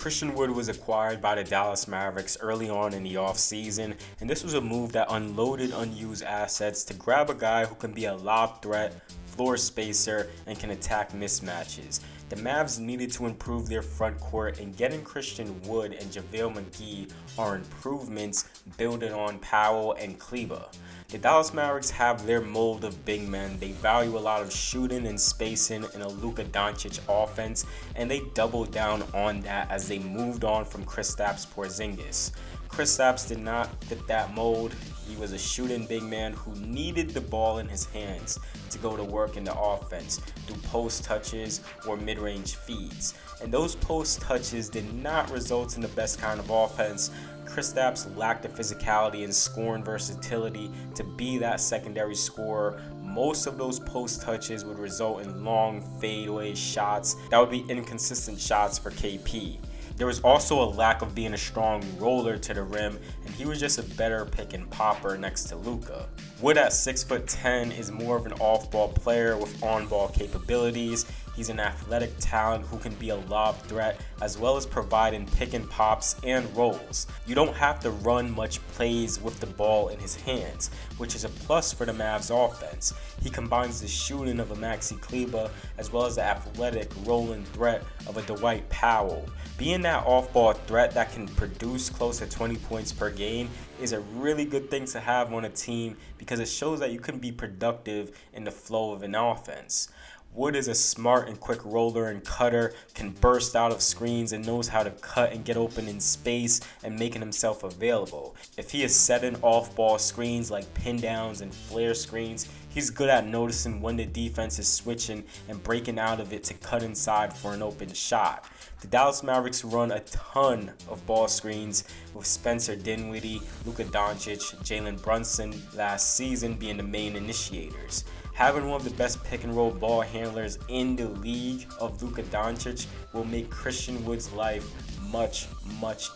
Christian Wood was acquired by the Dallas Mavericks early on in the offseason, and this was a move that unloaded unused assets to grab a guy who can be a lob threat, floor spacer, and can attack mismatches. The Mavs needed to improve their front court, and getting Christian Wood and Javale McGee are improvements building on Powell and Kleber. The Dallas Mavericks have their mold of big men. They value a lot of shooting and spacing in a Luka Doncic offense, and they doubled down on that as they moved on from Kristaps Porzingis. Kristaps did not fit that mold. He was a shooting big man who needed the ball in his hands to go to work in the offense, do post touches or mid-range feeds. And those post touches did not result in the best kind of offense. Kristaps lacked the physicality and scoring versatility to be that secondary scorer. Most of those post touches would result in long fadeaway shots that would be inconsistent shots for KP. There was also a lack of being a strong roller to the rim, and he was just a better pick and popper next to Luka. Wood at 6'10" is more of an off-ball player with on-ball capabilities. He's an athletic talent who can be a lob threat as well as providing pick and pops and rolls. You don't have to run much plays with the ball in his hands, which is a plus for the Mavs offense. He combines the shooting of a Maxi Kleber as well as the athletic rolling threat of a Dwight Powell. Being that off-ball threat that can produce close to 20 points per game is a really good thing to have on a team because it shows that you can be productive in the flow of an offense. Wood is a smart and quick roller and cutter, can burst out of screens and knows how to cut and get open in space and making himself available. If he is setting off-ball screens like pin downs and flare screens, he's good at noticing when the defense is switching and breaking out of it to cut inside for an open shot. The Dallas Mavericks run a ton of ball screens with Spencer Dinwiddie, Luka Doncic, Jalen Brunson last season being the main initiators. Having one of the best pick and roll ball handlers in the league of Luka Doncic will make Christian Wood's life much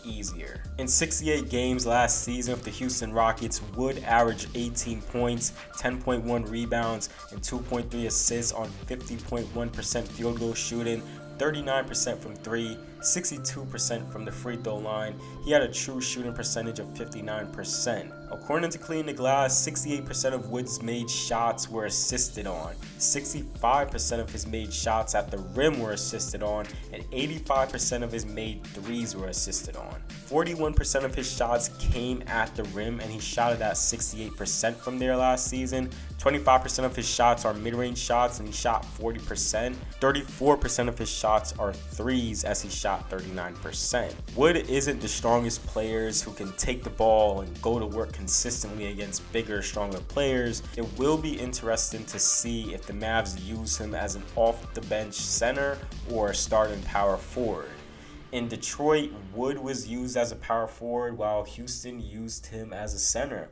easier. In 68 games last season with the Houston Rockets, Wood averaged 18 points, 10.1 rebounds, and 2.3 assists on 50.1% field goal shooting, 39% from 3, 62% from the free throw line. He had a true shooting percentage of 59%. According to Clean the Glass, 68% of Wood's made shots were assisted on, 65% of his made shots at the rim were assisted on, and 85% of his made threes were assisted on. 41% of his shots came at the rim, and he shot it at 68% from there last season. 25% of his shots are mid-range shots, and he shot 40%. 34% of his shots are threes, as he shot 39%. Wood isn't the strongest players who can take the ball and go to work consistently against bigger, stronger players. It will be interesting to see if the Mavs use him as an off-the-bench center or a starting power forward. In Detroit, Wood was used as a power forward while Houston used him as a center.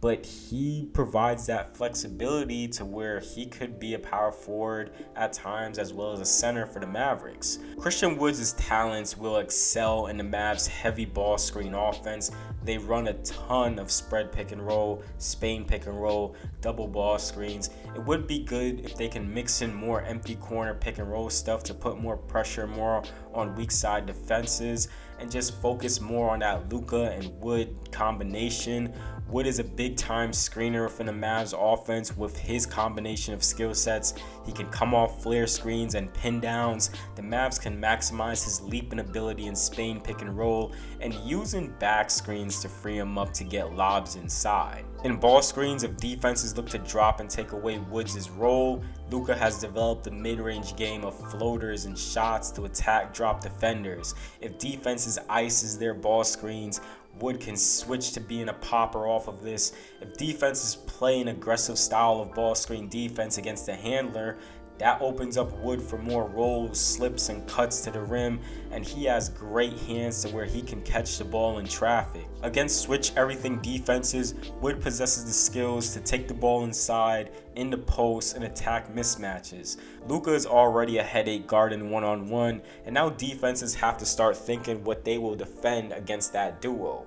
But he provides that flexibility to where he could be a power forward at times as well as a center for the Mavericks. Christian Wood's talents will excel in the Mavs' heavy ball screen offense. They run a ton of spread pick and roll, Spain pick and roll, double ball screens. It would be good if they can mix in more empty corner pick and roll stuff to put more pressure more on weak side defenses and just focus more on that Luka and Wood combination. Wood is a big-time screener within the Mavs offense with his combination of skill sets. He can come off flare screens and pin downs. The Mavs can maximize his leaping ability in Spain pick and roll and using back screens to free him up to get lobs inside. In ball screens, if defenses look to drop and take away Woods' role, Luka has developed a mid-range game of floaters and shots to attack drop defenders. If defenses ices their ball screens, Wood can switch to being a popper off of this. If defenses play an aggressive style of ball screen defense against a handler, that opens up Wood for more rolls, slips, and cuts to the rim, and he has great hands to where he can catch the ball in traffic. Against switch everything defenses, Wood possesses the skills to take the ball inside, in the post, and attack mismatches. Luka is already a headache guarding one-on-one, and now defenses have to start thinking what they will defend against that duo.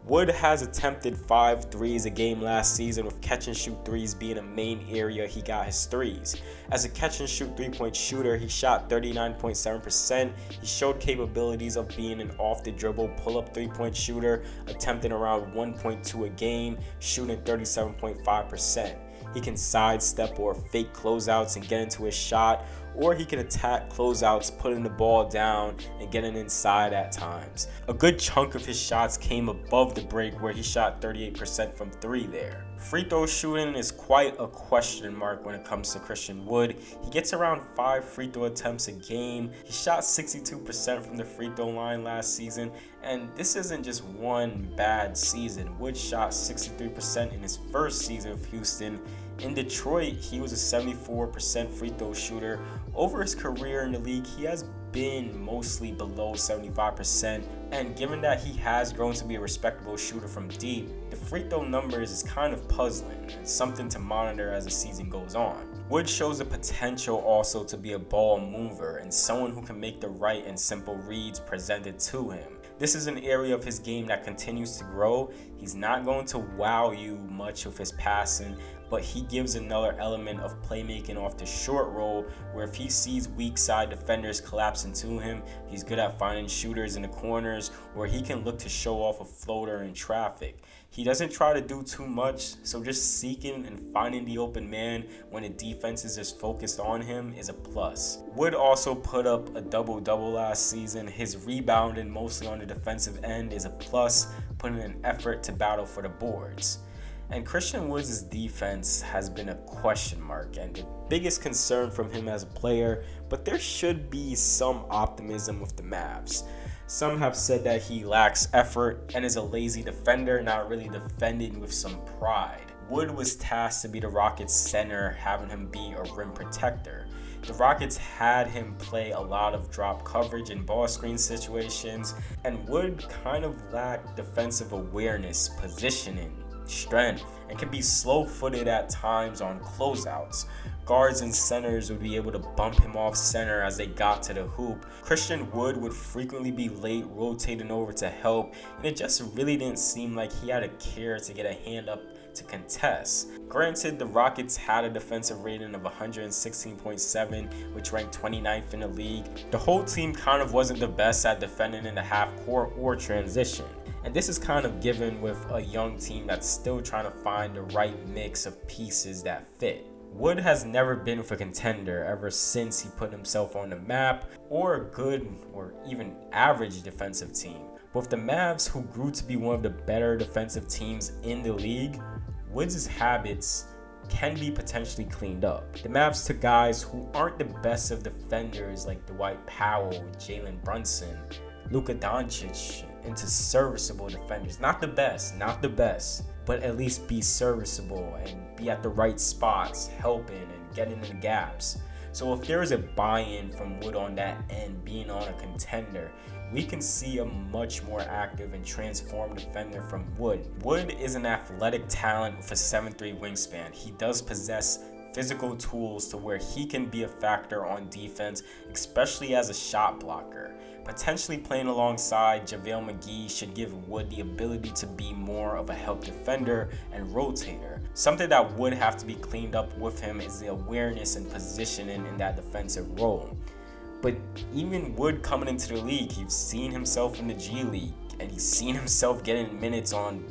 Wood has attempted 5 threes a game last season, with catch and shoot threes being a main area he got his threes. As a catch and shoot 3-point shooter, he shot 39.7%. He showed capabilities of being an off the dribble pull-up 3-point shooter, attempting around 1.2 a game, shooting 37.5%. He can sidestep or fake closeouts and get into his shot, or he can attack closeouts, putting the ball down and getting inside at times. A good chunk of his shots came above the break, where he shot 38% from 3 there. Free throw shooting is quite a question mark when it comes to Christian Wood. He gets around 5 free throw attempts a game. He shot 62% from the free throw line last season, and this isn't just one bad season. Wood shot 63% in his first season with Houston. In Detroit, he was a 74% free throw shooter. Over his career in the league, he has been mostly below 75%, and given that he has grown to be a respectable shooter from deep, the free throw numbers is kind of puzzling and something to monitor as the season goes on. Wood shows the potential also to be a ball mover and someone who can make the right and simple reads presented to him. This is an area of his game that continues to grow. He's not going to wow you much with his passing, but he gives another element of playmaking off the short roll, where if he sees weak side defenders collapse into him, he's good at finding shooters in the corners, or he can look to show off a floater in traffic. He doesn't try to do too much, so just seeking and finding the open man when the defense is just focused on him is a plus. Wood also put up a double-double last season. His rebounding, mostly on the defensive end, is a plus, putting an effort to battle for the boards. And Christian Wood's defense has been a question mark and the biggest concern from him as a player, but there should be some optimism with the Mavs. Some have said that he lacks effort and is a lazy defender, not really defending with some pride. Wood was tasked to be the Rockets' center, having him be a rim protector. The Rockets had him play a lot of drop coverage and ball screen situations, and Wood kind of lacked defensive awareness, positioning, strength, and can be slow-footed at times on closeouts. Guards and centers would be able to bump him off center as they got to the hoop. Christian Wood would frequently be late rotating over to help, and it just really didn't seem like he had a care to get a hand up to contest. Granted, the Rockets had a defensive rating of 116.7, which ranked 29th in the league. The whole team kind of wasn't the best at defending in the half court or transition. And this is kind of given with a young team that's still trying to find the right mix of pieces that fit. Wood has never been with a contender ever since he put himself on the map, or a good or even average defensive team. With the Mavs, who grew to be one of the better defensive teams in the league, Woods' habits can be potentially cleaned up. The Mavs took guys who aren't the best of defenders like Dwight Powell, Jalen Brunson, Luka Doncic, into serviceable defenders. Not the best, but at least be serviceable and be at the right spots, helping and getting in the gaps. So if there is a buy-in from Wood on that end, being on a contender, we can see a much more active and transformed defender from Wood. Wood is an athletic talent with a 7'3" wingspan. He does possess physical tools to where he can be a factor on defense, especially as a shot blocker. Potentially playing alongside Javale McGee should give Wood the ability to be more of a help defender and rotator. Something that would have to be cleaned up with him is the awareness and positioning in that defensive role. But even Wood coming into the league, he's seen himself in the G League, and he's seen himself getting minutes on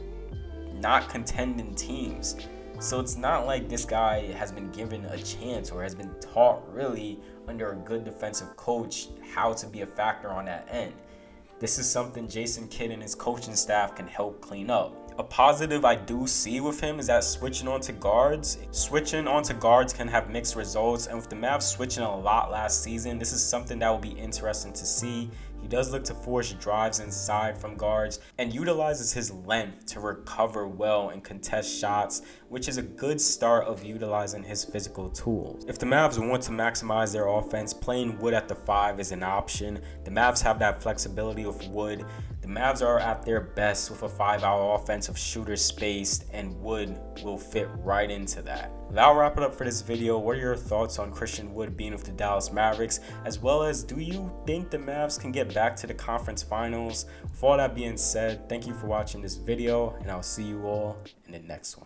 not contending teams. So it's not like this guy has been given a chance or has been taught really under a good defensive coach how to be a factor on that end. This is something Jason Kidd and his coaching staff can help clean up. A positive I do see with him is that switching onto guards can have mixed results, and with the Mavs switching a lot last season, this is something that will be interesting to see. He does look to force drives inside from guards and utilizes his length to recover well and contest shots, which is a good start of utilizing his physical tools. If the Mavs want to maximize their offense, playing Wood at the 5 is an option. The Mavs have that flexibility with Wood. The Mavs are at their best with a 5-out offensive shooter spaced, and Wood will fit right into that. That'll wrap it up for this video. What are your thoughts on Christian Wood being with the Dallas Mavericks, as well as do you think the Mavs can get back to the conference finals? With all that being said, thank you for watching this video, and I'll see you all in the next one.